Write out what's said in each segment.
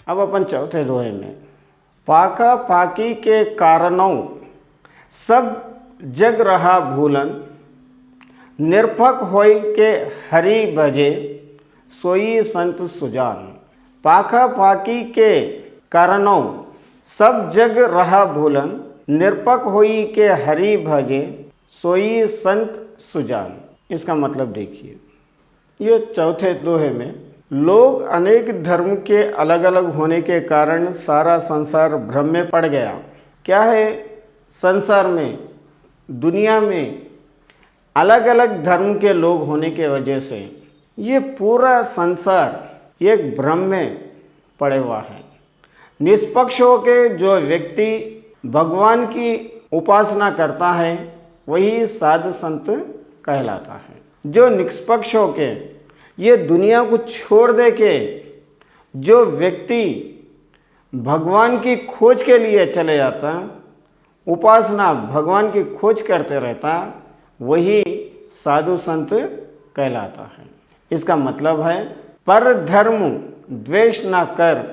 अब अपन चौथे दोहे में, पाका पाकी के कारणों सब जग रहा भूलन, निरपक होय के हरि भजे सोई संत सुजान। पाका पाकी के कारणों सब जग रहा भूलन, निरपक होई के हरि भजे सोई संत सुजान। इसका मतलब देखिए, ये चौथे दोहे में लोग अनेक धर्म के अलग अलग होने के कारण सारा संसार भ्रम में पड़ गया। क्या है, संसार में, दुनिया में अलग अलग धर्म के लोग होने के वजह से ये पूरा संसार एक भ्रम में पड़े हुआ है। निष्पक्ष होकर जो व्यक्ति भगवान की उपासना करता है वही साधु संत कहलाता है। जो निष्पक्ष होकर ये दुनिया को छोड़ दे के जो व्यक्ति भगवान की खोज के लिए चले जाता, उपासना भगवान की खोज करते रहता, वही साधु संत कहलाता है। इसका मतलब है, पर धर्म द्वेष न कर,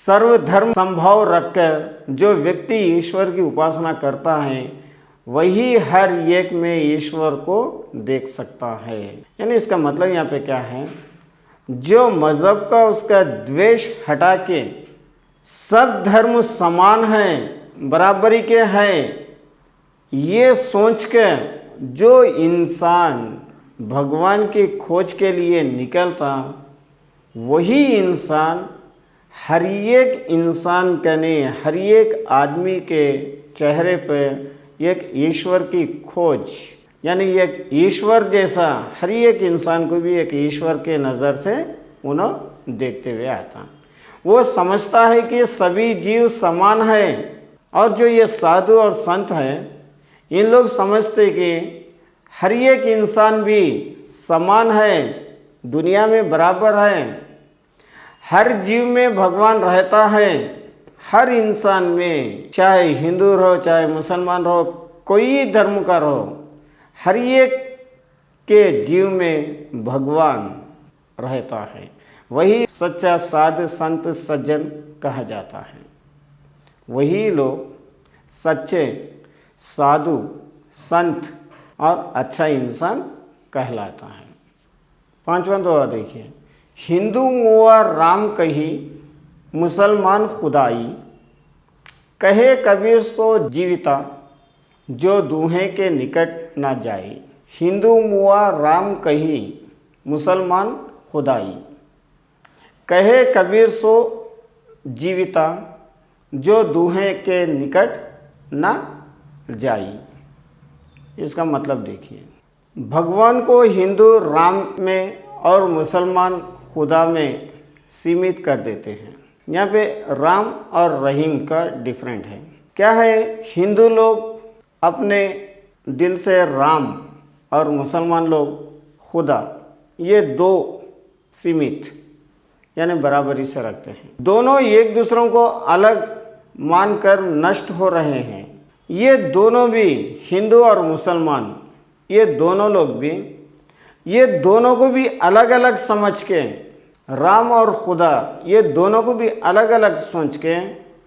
सर्वधर्म संभाव रखकर जो व्यक्ति ईश्वर की उपासना करता है वही हर एक में ईश्वर को देख सकता है। यानी इसका मतलब यहाँ पे क्या है, जो मज़हब का उसका द्वेष हटा के सब धर्म समान हैं, बराबरी के हैं, ये सोच के जो इंसान भगवान की खोज के लिए निकलता, वही इंसान हर एक इंसान कने, हर एक आदमी के चेहरे पर एक ईश्वर की खोज, यानी एक ईश्वर जैसा हर एक इंसान को भी एक ईश्वर के नज़र से उन्हें देखते हुए आता। वो समझता है कि सभी जीव समान है, और जो ये साधु और संत हैं इन लोग समझते कि हर एक इंसान भी समान है, दुनिया में बराबर है, हर जीव में भगवान रहता है। हर इंसान में, चाहे हिंदू रहो चाहे मुसलमान रहो, कोई धर्म का रहो, हर एक के जीव में भगवान रहता है। वही सच्चा साधु संत सज्जन कहा जाता है। वही लोग सच्चे साधु संत और अच्छा इंसान कहलाता है। पांचवा दोहा देखिए, हिंदू मुआ राम कही, मुसलमान खुदाई, कहे कबीर सो जीविता, जो दूहे के निकट ना जाई। हिंदू मुआ राम कही, मुसलमान खुदाई, कहे कबीर सो जीविता, जो दूहे के निकट ना जाई। इसका मतलब देखिए, भगवान को हिंदू राम में और मुसलमान खुदा में सीमित कर देते हैं। यहाँ पे राम और रहीम का डिफरेंट है। क्या है, हिंदू लोग अपने दिल से राम और मुसलमान लोग खुदा, ये दो सीमित यानी बराबरी से रखते हैं। दोनों एक दूसरों को अलग मानकर नष्ट हो रहे हैं। ये दोनों भी, हिंदू और मुसलमान, ये दोनों लोग भी, ये दोनों को भी अलग अलग समझ के, राम और खुदा ये दोनों को भी अलग अलग सोच के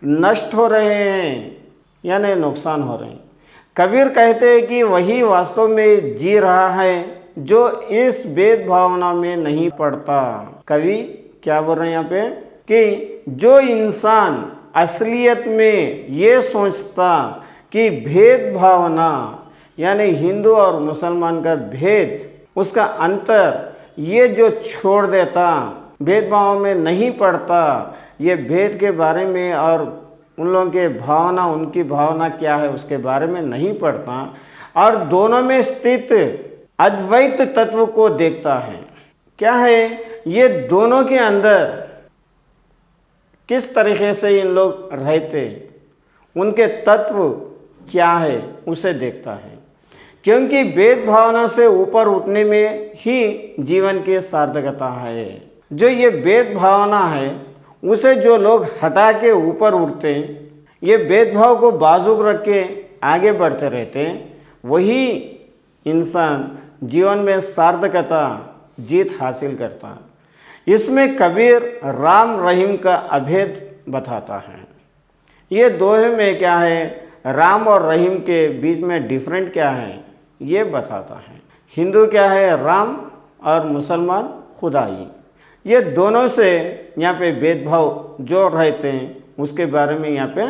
नष्ट हो रहे हैं, यानी नुकसान हो रहे हैं। कबीर कहते हैं कि वही वास्तव में जी रहा है जो इस भेदभावना में नहीं पड़ता। कवि क्या बोल रहे हैं यहाँ पे, कि जो इंसान असलियत में ये सोचता कि भेदभावना यानी हिंदू और मुसलमान का भेद, उसका अंतर, ये जो छोड़ देता, भेदभाव में नहीं पड़ता, ये भेद के बारे में और उन लोगों के भावना, उनकी भावना क्या है उसके बारे में नहीं पड़ता, और दोनों में स्थित अद्वैत तत्व को देखता है। क्या है, ये दोनों के अंदर किस तरीके से इन लोग रहते, उनके तत्व क्या है उसे देखता है। क्योंकि भेद भावना से ऊपर उठने में ही जीवन की सार्थकता है। जो ये भेद भावना है उसे जो लोग हटा के ऊपर उठते, ये भेदभाव को बाजुक रख के आगे बढ़ते रहते, वही इंसान जीवन में सार्थकता, जीत हासिल करता। इसमें कबीर राम रहीम का अभेद बताता है। ये दोहे में क्या है, राम और रहीम के बीच में डिफरेंट क्या है ये बताता है। हिंदू क्या है, राम, और मुसलमान खुदाई। ये दोनों से यहाँ पे भेदभाव जो रहते हैं उसके बारे में यहाँ पे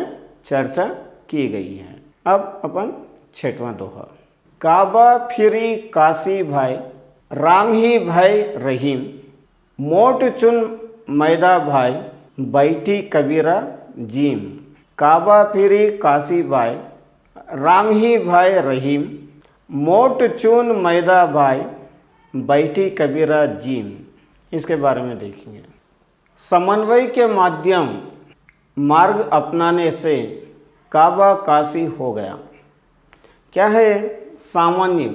चर्चा की गई है। अब अपन 6वां दोहा, काबा फिरी काशी भाई, राम ही भाई रहीम, मोट चुन मैदा भाई, बैठी कबीरा जीम। काबा फिरी काशी भाई, राम ही भाई रहीम, मोट चून मैदा भाई, बैठी कबीरा जीम। इसके बारे में देखेंगे। समन्वय के माध्यम मार्ग अपनाने से काबा काशी हो गया। क्या है, सामान्य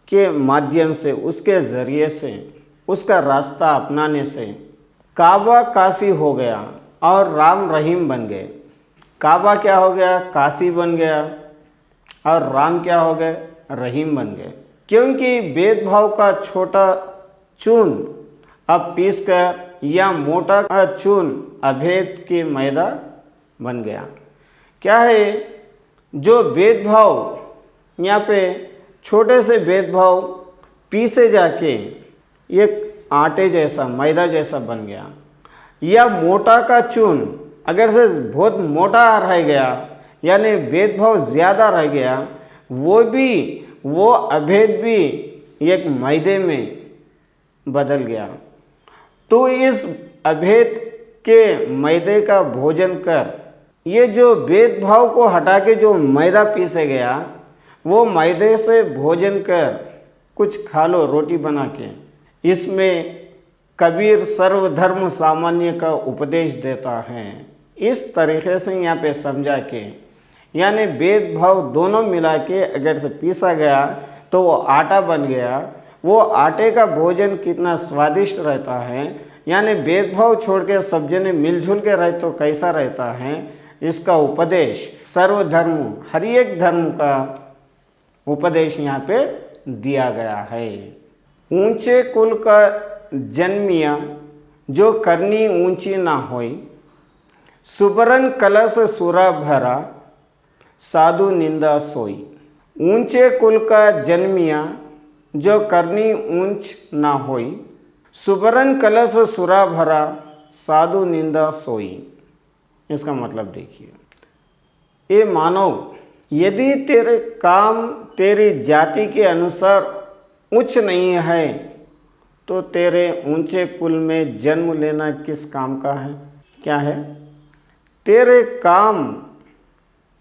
के माध्यम से, उसके ज़रिए से, उसका रास्ता अपनाने से काबा काशी हो गया और राम रहीम बन गए। काबा क्या हो गया, काशी बन गया, और राम क्या हो गए, रहीम बन गए। क्योंकि भेदभाव का छोटा चून अब पीस कर या मोटा चून अभेद की मैदा बन गया। क्या है, जो भेदभाव यहाँ पे छोटे से भेदभाव पीसे जाके एक आटे जैसा, मैदा जैसा बन गया, या मोटा का चून अगर से बहुत मोटा रह गया, यानी भेदभाव ज़्यादा रह गया, वो अभेद भी एक मैदे में बदल गया। तो इस अभेद के मैदे का भोजन कर, ये जो भेदभाव को हटा के जो मैदा पीसे गया, वो मैदे से भोजन कर कुछ खा लो रोटी बना के। इसमें कबीर सर्वधर्म सामान्य का उपदेश देता है। इस तरीके से यहाँ पे समझा के, यानी भेदभाव दोनों मिला के अगर से पीसा गया तो वो आटा बन गया। वो आटे का भोजन कितना स्वादिष्ट रहता है, यानी भेदभाव छोड़ के सब जने मिलजुल के रहे तो कैसा रहता है, इसका उपदेश सर्वधर्म, हर एक धर्म का उपदेश यहाँ पे दिया गया है। ऊंचे कुल का जन्मिया, जो करनी ऊंची ना होई, सुबरन कलश सुरा भरा, साधु निंदा सोई। ऊंचे कुल का जन्मिया, जो करनी ऊंच ना होई, सुबरन कलश सुरा भरा, साधु निंदा सोई। इसका मतलब देखिए, ये मानव, यदि तेरे काम तेरी जाति के अनुसार उच्च नहीं है तो तेरे ऊंचे कुल में जन्म लेना किस काम का है। क्या है, तेरे काम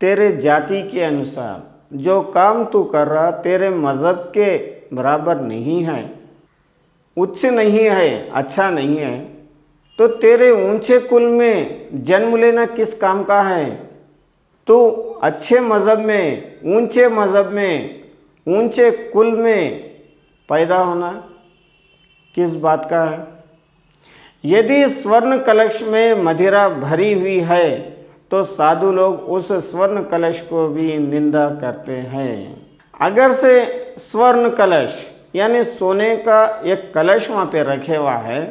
तेरे जाति के अनुसार जो काम तू कर रहा तेरे मज़हब के बराबर नहीं है, उच्च नहीं है, अच्छा नहीं है, तो तेरे ऊंचे कुल में जन्म लेना किस काम का है। तो अच्छे मज़हब में, ऊंचे मज़हब में, ऊंचे कुल में पैदा होना किस बात का है। यदि स्वर्ण कलश में मदिरा भरी हुई है तो साधु लोग उस स्वर्ण कलश को भी निंदा करते हैं। अगर से स्वर्ण कलश यानी सोने का एक कलश वहाँ पे रखे हुआ है,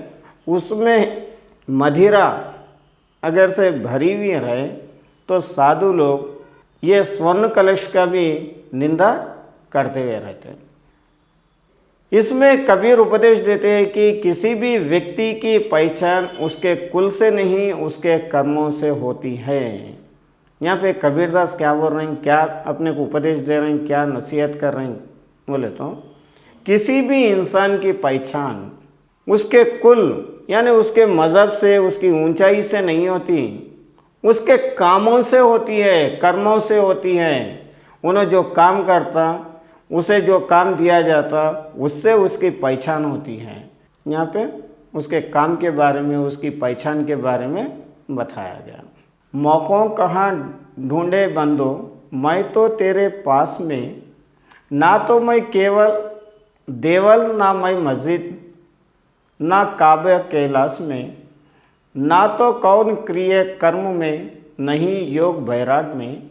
उसमें मदिरा अगर से भरी हुई रहे तो साधु लोग ये स्वर्ण कलश का भी निंदा करते हुए रहते हैं। इसमें कबीर उपदेश देते हैं कि किसी भी व्यक्ति की पहचान उसके कुल से नहीं उसके कर्मों से होती है। यहाँ पे कबीरदास क्या बोल रहे हैं, क्या अपने को उपदेश दे रहे हैं, क्या नसीहत कर रहे हैं, बोले तो किसी भी इंसान की पहचान उसके कुल यानी उसके मज़हब से, उसकी ऊंचाई से नहीं होती, उसके कामों से होती है, कर्मों से होती है। उन्हें जो काम करता, उसे जो काम दिया जाता, उससे उसकी पहचान होती है। यहाँ पे उसके काम के बारे में, उसकी पहचान के बारे में बताया गया। मौक़ों कहाँ ढूंढे बंदो, मैं तो तेरे पास में, ना तो मैं केवल देवल, ना मैं मस्जिद, ना काबे कैलाश में, ना तो कौन क्रिय कर्म में, नहीं योग बैराग में,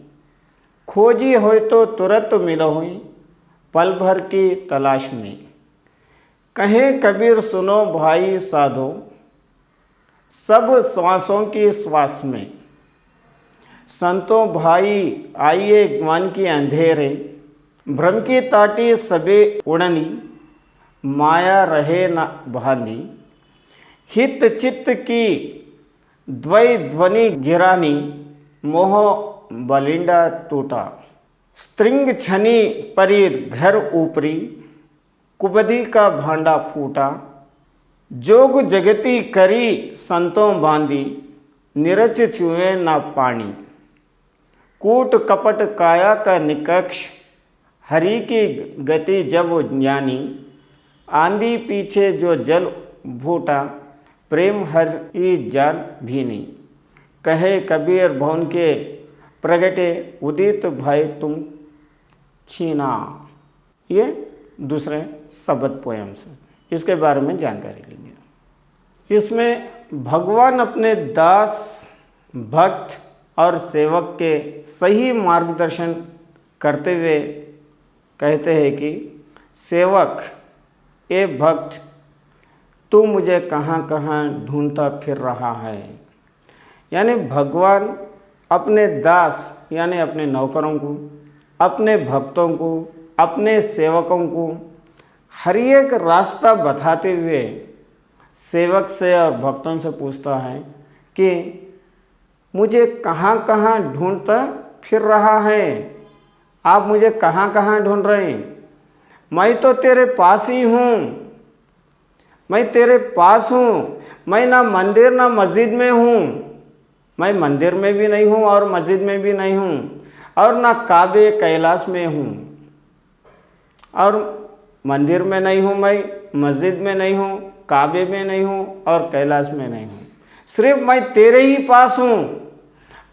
खोजी हो तो तुरंत मिलो हुई पल भर की तलाश में। कहे कबीर सुनो भाई साधो, सब श्वासों की श्वास में। संतों भाई आइए ज्ञान के अंधेरे, भ्रम की ताटी सबे उड़नी, माया रहे न भानी, हित चित्त की द्वै ध्वनि गिरानी, मोह बलिंडा टूटा। स्त्रिंग छनी परीर घर ऊपरी, कुबदी का भांडा फूटा। जोग जगती करी संतों बांधी, निरच छुए ना पानी। कूट कपट काया का निकष, हरि की गति जब ज्ञानी। आंधी पीछे जो जल भूटा, प्रेम हरि जान भी नहीं। कहे कबीर भवन के प्रगटे, उदित भय तुम खीना। ये दूसरे शब्द पोयम से, इसके बारे में जानकारी लेंगे। इसमें भगवान अपने दास, भक्त और सेवक के सही मार्गदर्शन करते हुए कहते हैं कि सेवक, ए भक्त, तू मुझे कहाँ कहाँ ढूंढता फिर रहा है। यानी भगवान अपने दास यानी अपने नौकरों को, अपने भक्तों को, अपने सेवकों को हर एक रास्ता बताते हुए सेवक से और भक्तों से पूछता है कि मुझे कहाँ कहाँ ढूंढता फिर रहा है। आप मुझे कहाँ कहाँ ढूंढ रहे हैं? मैं तो तेरे पास ही हूँ, मैं तेरे पास हूँ। मैं ना मंदिर ना मस्जिद में हूँ, मैं मंदिर में भी नहीं हूँ और मस्जिद में भी नहीं हूँ, और ना काबे कैलाश में हूँ, और मंदिर में नहीं हूँ, मैं मस्जिद में नहीं हूँ, काबे में नहीं हूँ और कैलाश में नहीं हूँ। सिर्फ मैं तेरे ही पास हूँ।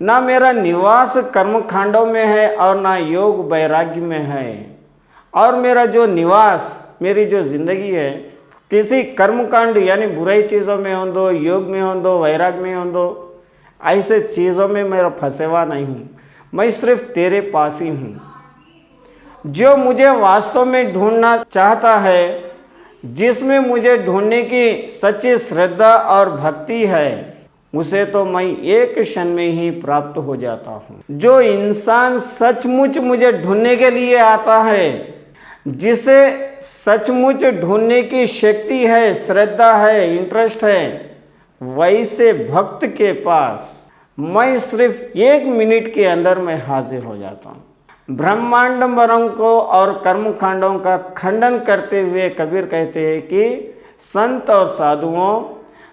ना मेरा निवास कर्मकांडों में है और ना योग वैराग्य में है। और मेरा जो निवास, मेरी जो जिंदगी है, किसी कर्मकांड यानी बुराई चीज़ों में हो दो, योग में हो दो, वैराग्य में हो दो, ऐसे चीज़ों में मेरा फंसेवा नहीं हूँ। मैं सिर्फ तेरे पास ही हूँ। जो मुझे वास्तव में ढूंढना चाहता है, जिसमें मुझे ढूंढने की सच्ची श्रद्धा और भक्ति है, उसे तो मैं एक क्षण में ही प्राप्त हो जाता हूँ। जो इंसान सचमुच मुझे ढूंढने के लिए आता है, जिसे सचमुच ढूंढने की शक्ति है, श्रद्धा है, इंटरेस्ट है, वैसे भक्त के पास मैं सिर्फ 1 मिनट के अंदर में हाजिर हो जाता हूँ। ब्रह्मांडों को और कर्मकांडों का खंडन करते हुए कबीर कहते हैं कि संत और साधुओं,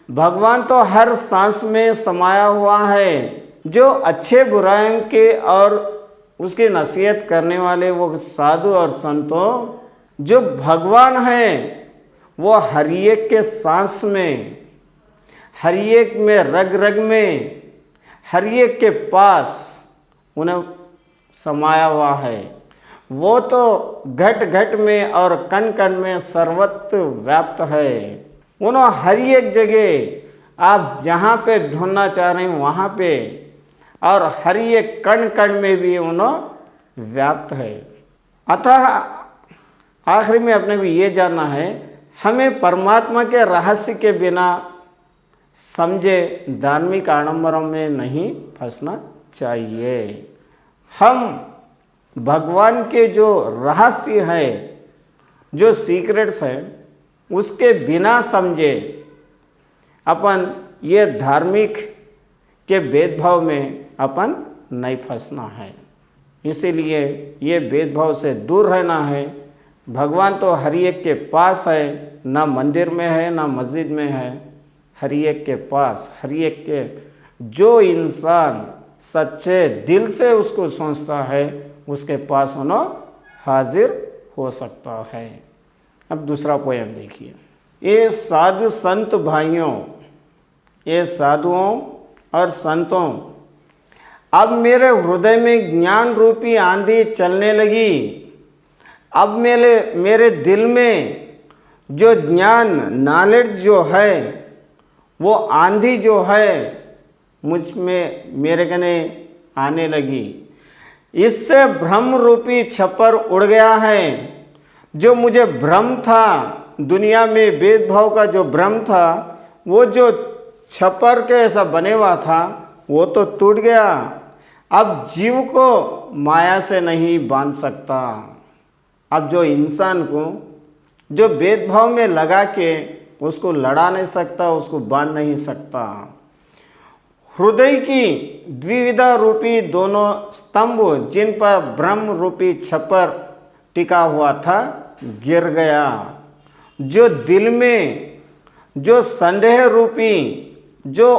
भगवान तो हर सांस में समाया हुआ है। जो अच्छे बुराइयों के और उसकी नसीहत करने वाले वो साधु और संतों, जो भगवान हैं, वो हर एक के सांस में, हर एक में, रग रग में, हर एक के पास उन्हें समाया हुआ है। वो तो घट घट में और कण कण में सर्वत्र व्याप्त है। उन्होंने हर एक जगह आप जहाँ पे ढूंढना चाह रहे हैं वहाँ पे, और हर एक कण कण में भी उन्होंने व्याप्त है। अतः आखिर में अपने को ये जानना है, हमें परमात्मा के रहस्य के बिना समझे धार्मिक आडंबरों में नहीं फंसना चाहिए। हम भगवान के जो रहस्य है, जो सीक्रेट्स हैं, उसके बिना समझे अपन ये धार्मिक के भेदभाव में अपन नहीं फंसना है। इसीलिए ये भेदभाव से दूर रहना है। भगवान तो हर एक के पास है, ना मंदिर में है ना मस्जिद में है, हर एक के पास, हर एक के, जो इंसान सच्चे दिल से उसको सोचता है उसके पास उन्हें हाजिर हो सकता है। अब दूसरा पोयम देखिए। ये साधु संत भाइयों, ये साधुओं और संतों, अब मेरे हृदय में ज्ञान रूपी आंधी चलने लगी। अब मेरे दिल में जो ज्ञान, नॉलेज जो है, वो आंधी जो है मुझ में, मेरे कने आने लगी। इससे भ्रम रूपी छप्पर उड़ गया है। जो मुझे भ्रम था, दुनिया में भेदभाव का जो भ्रम था, वो जो छप्पर के ऐसा बने हुआ था वो तो टूट गया। अब जीव को माया से नहीं बांध सकता। अब जो इंसान को जो भेदभाव में लगा के उसको लड़ा नहीं सकता, उसको बांध नहीं सकता। हृदय की द्विविधा रूपी दोनों स्तंभ जिन पर ब्रह्म रूपी छप्पर टिका हुआ था गिर गया। जो दिल में जो संदेह रूपी जो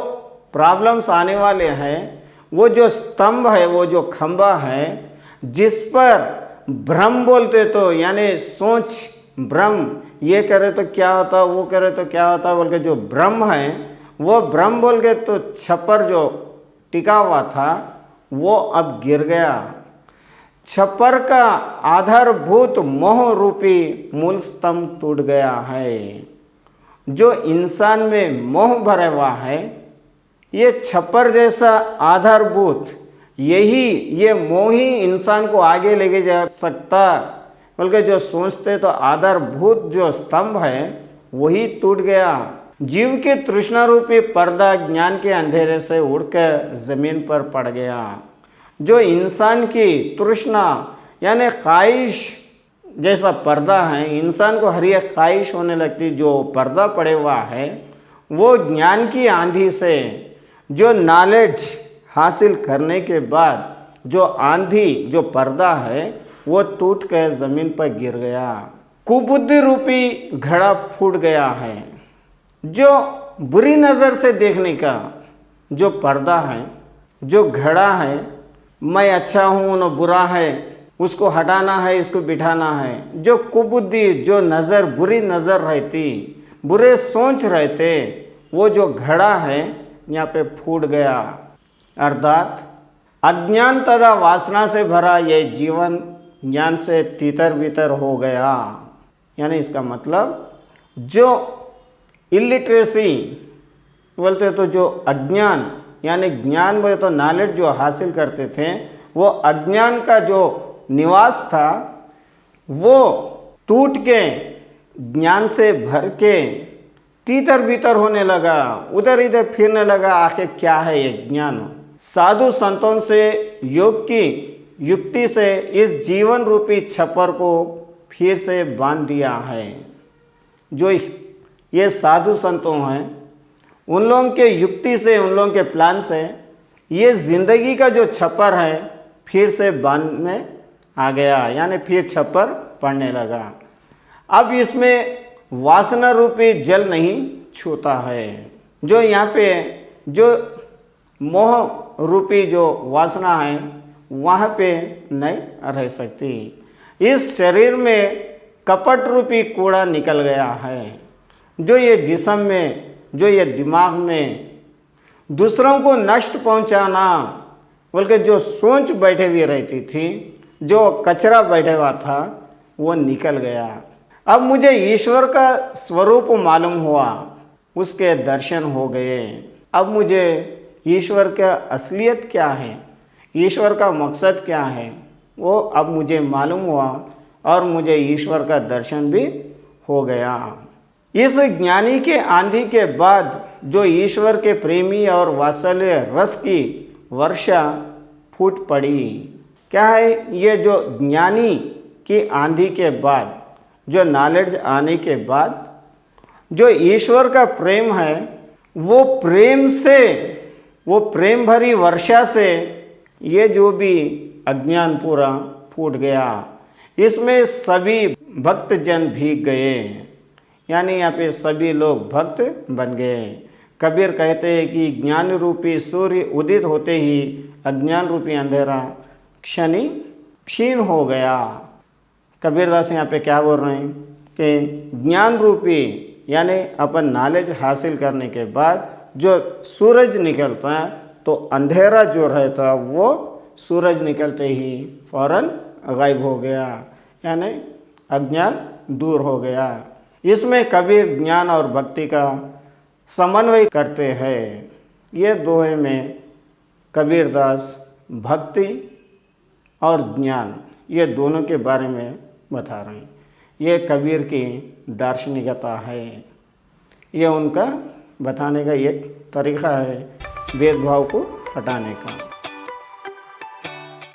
प्रॉब्लम्स आने वाले हैं, वो जो स्तंभ है, वो जो खंबा है जिस पर ब्रह्म बोलते तो यानी सोच ब्रह्म, ये करे तो क्या होता, वो करे तो क्या होता बोल के जो ब्रह्म है, वो ब्रह्म बोल के तो छप्पर जो टिका हुआ था वो अब गिर गया। छप्पर का आधारभूत मोह रूपी मूल स्तंभ टूट गया है। जो इंसान में मोह भरा हुआ है, ये छप्पर जैसा आधारभूत यही ये मोह ही इंसान को आगे लेके जा सकता। बल्कि जो सोचते तो आधारभूत जो स्तंभ है वही टूट गया। जीव के तृष्णा रूपी पर्दा ज्ञान के अंधेरे से उड़कर जमीन पर पड़ गया। जो इंसान की तृष्णा यानी ख्वाहिश जैसा पर्दा है, इंसान को हर एक ख्वाहिश होने लगती, जो पर्दा पड़े हुआ है वो ज्ञान की आंधी से जो नॉलेज हासिल करने के बाद जो आंधी जो पर्दा है वो टूट कर जमीन पर गिर गया। कुबुद्धि रूपी घड़ा फूट गया है। जो बुरी नज़र से देखने का जो पर्दा है, जो घड़ा है, मैं अच्छा हूँ न बुरा है, उसको हटाना है, इसको बिठाना है। जो कुबुद्धि जो नज़र बुरी नज़र रहती, बुरे सोच रहते, वो जो घड़ा है यहाँ पे फूट गया। अर्थात अज्ञान तथा वासना से भरा ये जीवन ज्ञान से तितर बितर हो गया। यानी इसका मतलब जो इलिटरेसी बोलते तो जो अज्ञान यानी ज्ञान में तो नॉलेज जो हासिल करते थे, वो अज्ञान का जो निवास था वो टूट के ज्ञान से भर के तीतर भीतर होने लगा, उधर इधर फिरने लगा। आखिर क्या है ये ज्ञान? साधु संतों से योग की युक्ति से इस जीवन रूपी छप्पर को फिर से बांध दिया है। जो ये साधु संतों हैं, उन लोगों के युक्ति से, उन लोगों के प्लान से ये जिंदगी का जो छप्पर है फिर से बांधने आ गया, यानी फिर छप्पर पड़ने लगा। अब इसमें वासना रूपी जल नहीं छूता है। जो यहाँ पे जो मोह रूपी जो वासना है वहाँ पे नहीं रह सकती। इस शरीर में कपट रूपी कूड़ा निकल गया है। जो ये जिस्म में, जो ये दिमाग में दूसरों को नष्ट पहुँचाना बल्कि जो सोच बैठे हुई रहती थी, जो कचरा बैठे हुआ था, वो निकल गया। अब मुझे ईश्वर का स्वरूप मालूम हुआ, उसके दर्शन हो गए। अब मुझे ईश्वर का असलियत क्या है, ईश्वर का मकसद क्या है, वो अब मुझे मालूम हुआ और मुझे ईश्वर का दर्शन भी हो गया। इस ज्ञानी के आंधी के बाद जो ईश्वर के प्रेमी और वात्सल्य रस की वर्षा फूट पड़ी। क्या है ये? जो ज्ञानी की आंधी के बाद, जो नॉलेज आने के बाद जो ईश्वर का प्रेम है, वो प्रेम से, वो प्रेम भरी वर्षा से ये जो भी अज्ञान पूरा फूट गया। इसमें सभी भक्तजन भीग गए, यानी यहाँ पे सभी लोग भक्त बन गए। कबीर कहते हैं कि ज्ञान रूपी सूर्य उदित होते ही अज्ञान रूपी अंधेरा क्षीण हो गया। कबीरदास यहाँ पे क्या बोल रहे हैं कि ज्ञान रूपी यानी अपन नॉलेज हासिल करने के बाद जो सूरज निकलता है तो अंधेरा जो रहता वो सूरज निकलते ही फौरन गायब हो गया, यानी अज्ञान दूर हो गया। इसमें कबीर ज्ञान और भक्ति का समन्वय करते हैं। ये दोहे में कबीरदास भक्ति और ज्ञान ये दोनों के बारे में बता रहे हैं। ये कबीर की दार्शनिकता है, ये उनका बताने का एक तरीका है भेदभाव को हटाने का।